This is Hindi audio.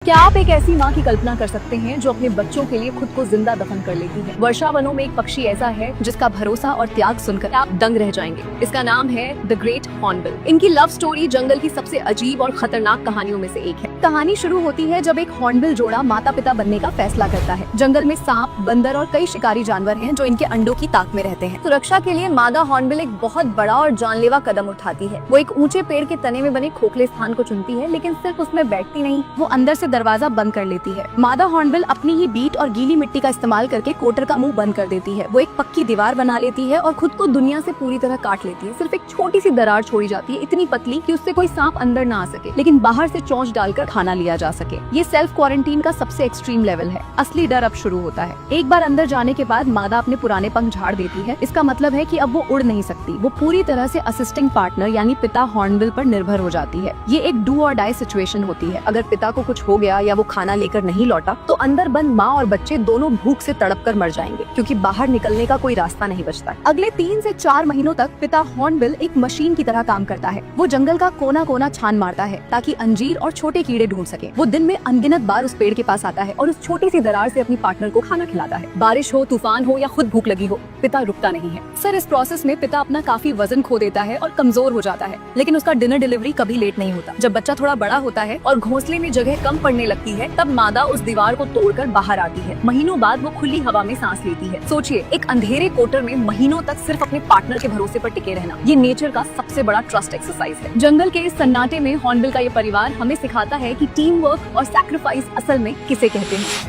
क्या आप एक ऐसी माँ की कल्पना कर सकते हैं जो अपने बच्चों के लिए खुद को जिंदा दफन कर लेती है। वर्षा वनों में एक पक्षी ऐसा है जिसका भरोसा और त्याग सुनकर आप दंग रह जाएंगे। इसका नाम है द ग्रेट हॉर्नबिल। इनकी लव स्टोरी जंगल की सबसे अजीब और खतरनाक कहानियों में से एक है। कहानी शुरू होती है जब एक हॉर्नबिल जोड़ा माता पिता बनने का फैसला करता है। जंगल में सांप, बंदर और कई शिकारी जानवर हैं जो इनके अंडों की ताक में रहते हैं। सुरक्षा के लिए मादा हॉर्नबिल एक बहुत बड़ा और जानलेवा कदम उठाती है। वो एक ऊंचे पेड़ के तने में बने खोखले स्थान को चुनती है, लेकिन सिर्फ उसमें बैठती नहीं, वो अंदर से दरवाजा बंद कर लेती है। मादा हॉर्नबिल अपनी ही बीट और गीली मिट्टी का इस्तेमाल करके कोटर का मुंह बंद कर देती है। वो एक पक्की दीवार बना लेती है और खुद को दुनिया से पूरी तरह काट लेती है। सिर्फ एक छोटी सी दरार छोड़ी जाती है, इतनी पतली कि उससे कोई सांप अंदर ना आ सके, लेकिन बाहर से चोंच डालकर खाना लिया जा सके। ये सेल्फ क्वारंटीन का सबसे एक्सट्रीम लेवल है। असली डर अब शुरू होता है। एक बार अंदर जाने के बाद मादा अपने पुराने पंख झाड़ देती है। इसका मतलब है कि अब वो उड़ नहीं सकती। वो पूरी तरह से असिस्टिंग पार्टनर यानी पिता हॉर्नबिल पर निर्भर हो जाती है। ये एक डू और डाई सिचुएशन होती है। अगर पिता को कुछ हो गया या वो खाना लेकर नहीं लौटा तो अंदर बंद माँ और बच्चे दोनों भूख से तड़प कर मर जाएंगे, क्योंकि बाहर निकलने का कोई रास्ता नहीं बचता। अगले 3 से 4 महीनों तक पिता हॉर्नबिल एक मशीन की तरह काम करता है। वो जंगल का कोना कोना छान मारता है ताकि अंजीर और छोटे कीड़े ढूंढ सके। वो दिन में अनगिनत बार उस पेड़ के पास आता है और उस छोटी सी दरार से अपनी पार्टनर को खाना खिलाता है। बारिश हो, तूफान हो या खुद भूख लगी हो, पिता रुकता नहीं है। सर, इस प्रोसेस में पिता अपना काफी वजन खो देता है और कमजोर हो जाता है, लेकिन उसका डिनर डिलीवरी कभी लेट नहीं होता। जब बच्चा थोड़ा बड़ा होता है और घोंसले में जगह कम पड़ने लगती है, तब मादा उस दीवार को तोड़कर बाहर आती है। महीनों बाद वो खुली हवा में सांस लेती है। सोचिए, एक अंधेरे कोटर में महीनों तक सिर्फ अपने पार्टनर के भरोसे पर टिके रहना। ये नेचर का सबसे बड़ा ट्रस्ट एक्सरसाइज है। जंगल के इस सन्नाटे में हॉर्नबिल का ये परिवार हमें सिखाता है कि टीम वर्क और सैक्रिफाइस असल में किसे कहते हैं।